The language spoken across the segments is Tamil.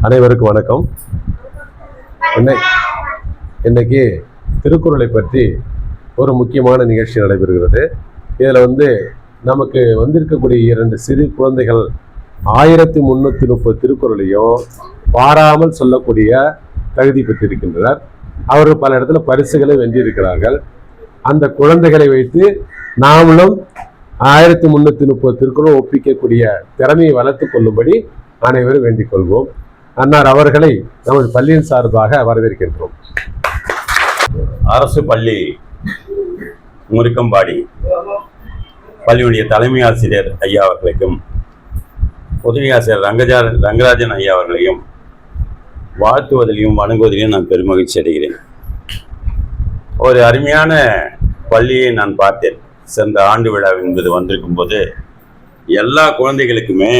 அனைவருக்கும் வணக்கம். இன்னைக்கு திருக்குறளை பற்றி ஒரு முக்கியமான நிகழ்ச்சி நடைபெறுகிறது. இதில் நமக்கு வந்திருக்கக்கூடிய 2 சிறு குழந்தைகள் 1330 திருக்குறளையும் பாராமல் சொல்லக்கூடிய தகுதி பெற்றிருக்கின்றனர். அவர்கள் பல இடத்துல பரிசுகளை வென்றிருக்கிறார்கள். அந்த குழந்தைகளை வைத்து நாமளும் 1330 திருக்குறள் ஒப்பிக்கக்கூடிய திறமையை வளர்த்துக் கொள்ளும்படி அனைவரும் வேண்டிக் கொள்வோம். அன்னார் அவர்களை நமது பள்ளியின் சார்பாக வரவேற்கின்றோம். அரசு பள்ளி முருக்கம்பாடி பள்ளியுடைய தலைமை ஆசிரியர் ஐயா அவர்களுக்கும் உதவி ஆசிரியர் ரங்கராஜன் ஐயா அவர்களையும் வாழ்த்துவதிலையும் வணங்குவதிலையும் நான் பெருமகிழ்ச்சி அடைகிறேன். ஒரு அருமையான பள்ளியை நான் பார்த்தேன். சென்ற ஆண்டு விழா என்பது வந்திருக்கும் போது எல்லா குழந்தைகளுக்குமே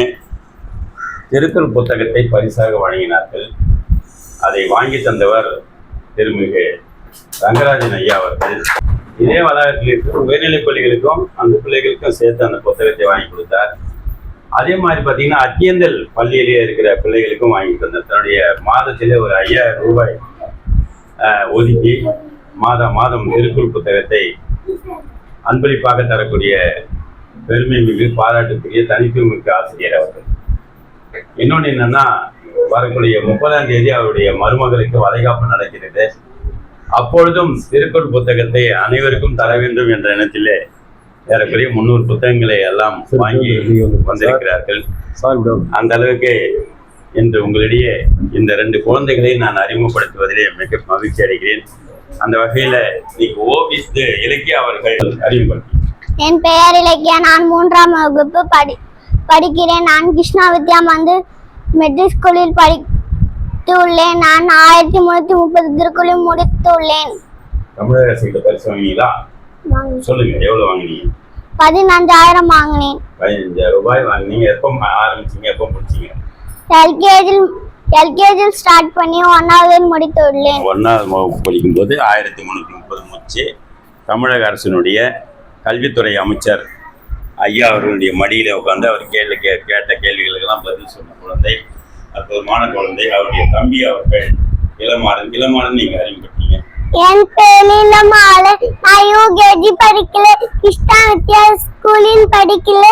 திருக்குறள் புத்தகத்தை பரிசாக வழங்கினார்கள். அதை வாங்கி தந்தவர் திருமிகு ரங்கராஜன் ஐயா அவர்கள். இதே வளாகத்தில் இருக்கிற உயர்நிலைப் பள்ளிகளுக்கும் அந்த பிள்ளைகளுக்கும் சேர்த்து அந்த புத்தகத்தை வாங்கி கொடுத்தார். அதே மாதிரி பார்த்தீங்கன்னா அத்தியந்தல் பள்ளியிலேயே இருக்கிற பிள்ளைகளுக்கும் வாங்கி தந்தார். தன்னுடைய மாதத்திலே ஒரு 5000 ரூபாய் ஒதுக்கி மாதம் திருக்குறள் புத்தகத்தை அன்பளிப்பாக தரக்கூடிய பெருமை மிகு பாராட்டுக்குரிய தனித்துவமிக்க ஆசிரியர் அவர்கள். இன்னொன்று என்னன்னா, வரக்கூடிய 30ஆம் தேதி அவருடைய மருமகளுக்கு வளைகாப்பு நடக்கிறது. அப்பொழுதும் திருக்குறள் புத்தகத்தை அனைவருக்கும் தர வேண்டும் என்ற எண்ணத்திலே ஏறக்குறைய 300 புத்தகங்களை எல்லாம் வாங்கி வந்திருக்கிறார்கள். அந்த அளவுக்கு இன்று உங்களிடையே இந்த 2 குழந்தைகளை நான் அறிமுகப்படுத்துவதிலே மிக மகிழ்ச்சி அடைகிறேன். அந்த வகையில இன்னைக்கு ஓபிஸ் இலக்கியா அவர்கள் அறிமுகப்படுத்தி. என் பெயர் இலக்கியா. நான் 3ஆம் வகுப்பு படிக்கிறேன். நான் கிருஷ்ணா வித்யா மெட்ரிக் ஸ்கூலில் படித்து உள்ளேன். நான் 1330 திருக்குறளை முடித்து உள்ளேன். தமிழக அரசு பரிசு வாங்கினீங்களா? சொல்லுங்க, எவ்வளவு வாங்கினீங்க? 15000 வாங்கினேன். 15000 ரூபாய் வாங்கினீங்க. எப்போ ஆரம்பிச்சீங்க, எப்போ முடிச்சீங்க? எல்கேஜில் ஸ்டார்ட் பண்ணி 1வது முடித்து உள்ளேன். 1வது வகுப்பு படிக்கும் போது 1330 முடிச்சு தமிழக அரசினுடைய கல்வித்துறை அமைச்சர் ஐயா அவர்களுடைய மடியில உட்கார்ந்து அவர் கேட்ட கேள்விகளுக்கெல்லாம் பதில் சொன்ன குழந்தை, அற்புதமான குழந்தை. அவருடைய தம்பி அவர்கள் இளமாறன் நீங்க அறிமுகப்பட்டீங்க. என் பேர் இளமாறன். நான் யூகேஜி படிக்கல, கிருஷ்ணா வித்யா ஸ்கூலில் படிக்கல.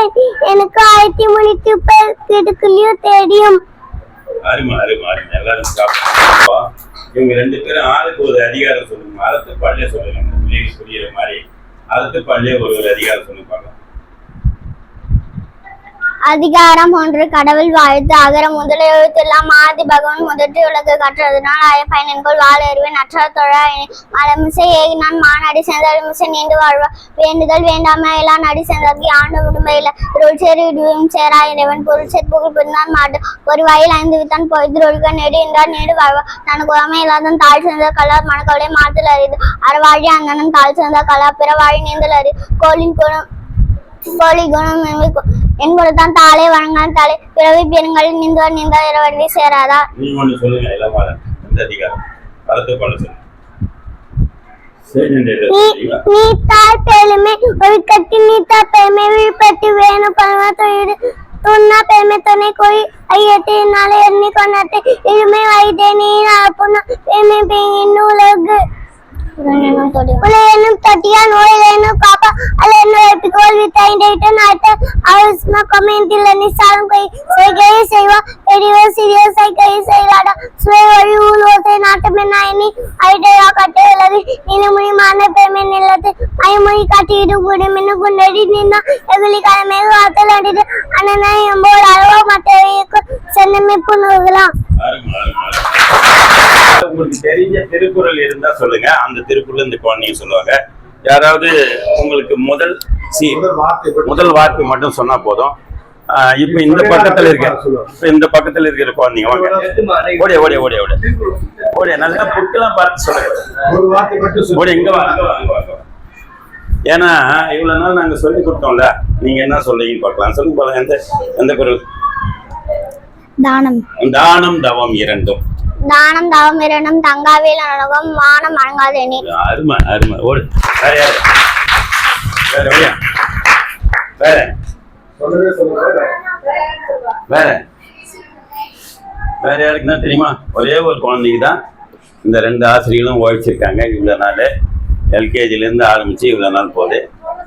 எனக்கு 1330 திருக்குறளையும் தெரியும். அருமை. எல்லாரும் சாப்பிடுவா. இவங்க 2 பேரும் ஆளுக்கு ஒரு அதிகாரம் சொல்லுங்க. அறத்துப்பாடிலே சொல்லுங்க. பிள்ளைகள் புரியுற மாதிரி அறத்துப்பாடிலே ஒரு அதிகாரம் சொல்லுங்க. அதிகாரம் 1. கடவுள் வாழ்த்து. அகர முதல எழுத்தெல்லாம் ஆதி பகவான் முதற்றி உலகு கற்றதுனால் பயனென்கொள் வாழ அறிவேன் அற்றார் தொழாயினே மலமிசை ஏகினான் மானடி சேர்ந்தாலும் மிசை நீண்டு வாழ்வா வேண்டுதல் வேண்டாம எல்லாம் நடி சேர்ந்தார்க்கு ஆண்டு விடுமையில இருள் சேரி இடுவும் சேரா இறைவன் பொருள் சேர் புகழ் பிறந்தான் மாட்டு ஒரு வாயில் 5 வித்தான் பொய்து ஒழுக்க நெடு என்றார் நீடு வாழ்வா தனக்கு உடமை இல்லாதான் தாழ் சேர்ந்த கலர் மனக்கவலை மாற்றல் அறிது அறவாழி அந்தனன் தாழ் சேர்ந்த கலா பிற வாழி நீந்தல் அறி கோழி குணம் என்பதுதான் தாளே வணங்கான் தாளே பிறவி பெருங்களில் நீந்தா இரவடி சேராதா. நீத்தால் பெருமை ஒழுக்கத்தில் நீத்தால் பெருமை விழுப்பட்டு வேணும் பரமா தொழில் துண்ணா பெருமை துணை கோழி ஐயத்தினாலே எண்ணி கொண்டாட்டு இருமை வைத்தே நீ புண்ணா பெருமை பெயின் உலகு உலகெனும் தட்டியா நோயிலேனும் காப்பா அல்லேனும் எப்பிகோல் வித்தைண்டைட்டன் அடுத்த அவஸ்மா கொமெண்டில் நிசாலும் செய்கையை செய்வா பெரியவ சிறிய செய்கையை செய்கிறாடா சுவை வழி ஊழோசை நாட்டுமே நாயனி ஐடையா கட்டை உள்ளது நிலமொழி மான பெருமை நிலத்து மயமொழி காட்டியிடு கூடி மின்னு குண்டடி நின்னா எகுலி கடமையை வாத்தல் அடிட்டு அண்ணனை எம்போடு அளவோ மற்ற சென்னமைப்பு நூகலாம். உங்களுக்கு தெரிஞ்ச திருக்குறள் இருந்தா சொல்லுங்க. அந்த திருக்குறள் இந்த குழந்தைங்க சொல்லுவாங்க. யாராவது உங்களுக்கு முதல் வார்த்தை மட்டும் சொன்னா போதும். இப்ப இந்த பக்கத்துல இருக்கிற குழந்தைங்க வாங்க. ஓடிய நல்லா புக்கெல்லாம் பார்த்து சொல்லுங்க. ஓடி இங்க வாங்க. ஏன்னா இவ்வளவு நாள் நாங்க சொல்லி கொடுத்தோம்ல, நீங்க என்ன சொல்றீங்கன்னு பார்க்கலாம். சொல்லுங்க போல. எந்த குறள்? தானம் தவம் இரண்டும். தானம் தவம் இரண்டும் தங்காவேல் அழகம் வானம் அழங்காதேனே. அருமை. ஓடு. வேற வேற யாருக்குன்னா தெரியுமா? ஒரே ஒரு குழந்தைக்கு தான் இந்த 2 ஆசிரியர்களும் ஓய்ச்சிருக்காங்க. இவ்வளோ நாள் எல்கேஜிலேருந்து ஆரம்பித்து இவ்வளோ நாள் போகுது.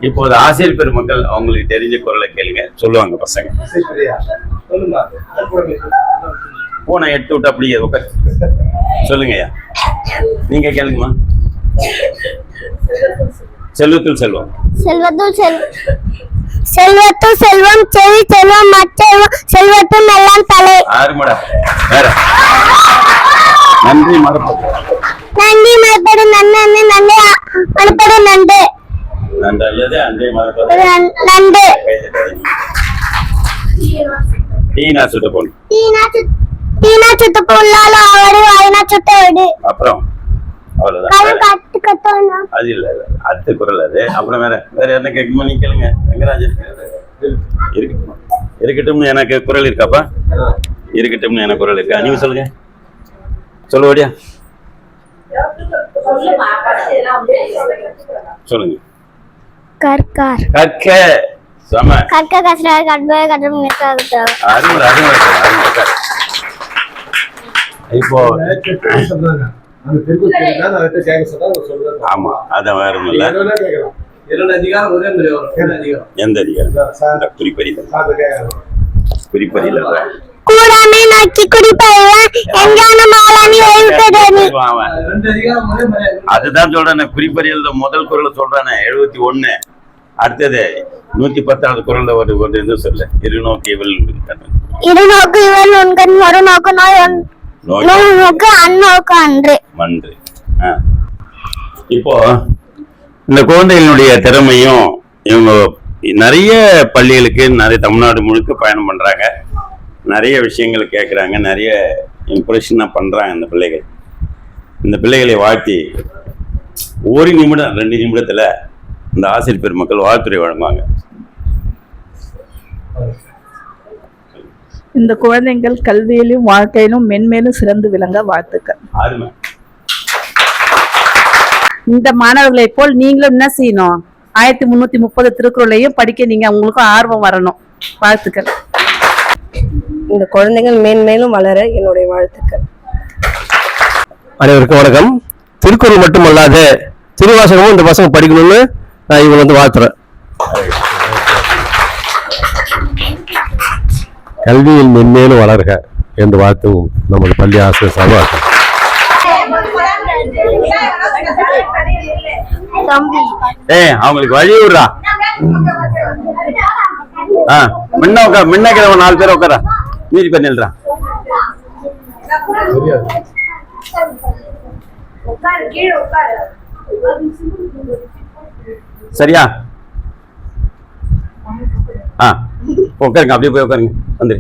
இப்போது ஆசிரியர் பெருமக்கள் அவங்களுக்கு தெரிஞ்ச குரலை கேளுங்க, சொல்லுவாங்க பசங்க. போனை எடுத்து விட்டு அப்படியே உட்கார் சொல்லுங்கய்யா. நீங்க கேளுங்கம்மா. செல்வத்துள் செல்வம். செல்வத்துள் செல்வம். செல்வத்துள் செல்வம் செவி செல்வம் மச்செல்வம் செல்வத்தும் எல்லாம் தலை. ஆறுமடா. வேற நன்றி மறப்பது. நன்றி மறப்பது நன்னன்று நன்றி மறப்பது நன்று. நன்று அல்லது அன்றே மறப்பது நன்று. டீனா சுட்ட போன். தீனா சுத்த பொல்லாலும் அவடு வாயினா சுத்த விடு. அப்புறம் அவ்வளவுதான். அது இல்ல அடுத்த குரல் அது. அப்புறம் வேற என்ன கேட்குமா? நீ கேளுங்க ரங்கராஜன். இருக்கட்டும்னு எனக்கு குரல் இருக்காப்பா? இருக்கட்டும்னு எனக்கு குரல் இருக்கா? நீங்க சொல்லுங்க. சொல்லுவடியா சொல்லுங்க. கற்கார் கற்க சம கற்க கற்ற கற்ப கற்றம் நிற்க. அருமை அருமை அருமை. இப்போ ஆமா அதான் வேற ஒண்ணும் இல்ல. எந்த அதிகாரம்? குறிப்பறியில கூடாமே நோக்கி குடிப்பைவன் எங்கான மாலானி வைத்ததனி. அதுதான் சொல்றேன். குறிப்பறியல முதல் குரலை சொல்றானே 71. அடுத்தது 110வது குரல்ல ஒரு இது சொல்ல. இருநோக்கு இவள் இருநோக்கு இவள் உண்கண் மறுநோக்கு நோக்கு அந்நோக்கு அன்று மன்று. இப்போ இந்த குழந்தைகளுடைய திறமையும் இவங்க நிறைய பள்ளிகளுக்கு நிறைய தமிழ்நாடு முழுக்க பயணம் பண்றாங்க. நிறைய விஷயங்கள் கேட்குறாங்க. நிறைய இம்ப்ரெஷனாக பண்றாங்க இந்த பிள்ளைகளை வாழ்த்தி 1 நிமிடம் 2 நிமிடத்துல இந்த ஆசிரியர் பெருமக்கள் வாழ்த்துரை வழங்குவாங்க. இந்த குழந்தைகள் கல்வியிலும் வாழ்க்கையிலும் மென்மேலும் சிறந்து விளங்க வாழ்த்துக்கள். ஆறுமை. இந்த மாணவர்களை போல் நீங்களும் என்ன செய்யணும்? 1330 திருக்குறளையும் படிக்க நீங்க உங்களுக்கும் ஆர்வம் வரணும். வாழ்த்துக்கள். இந்த குழந்தைகள் மேன்மேலும் வளர என்னுடைய வாழ்த்துக்கள். அனைவருக்கும் வணக்கம். திருக்குறள் மட்டுமல்லாத திருவாசகமும் இந்த பசங்க படிக்கணும்னு நான் இவங்க வாழ்த்துறேன். கல்வியில் மென்மேலும் வளர்க என்று வாழ்த்தும் நமது பள்ளி ஆசிரியர் சபா. அவங்களுக்கு வழி விடுறா. முன்ன 4 பேர் உட்கார மீதி பண்ணிடுறான். சரியா? உட்காருங்க. அப்படியே போய் உட்காருங்க. வந்துரு.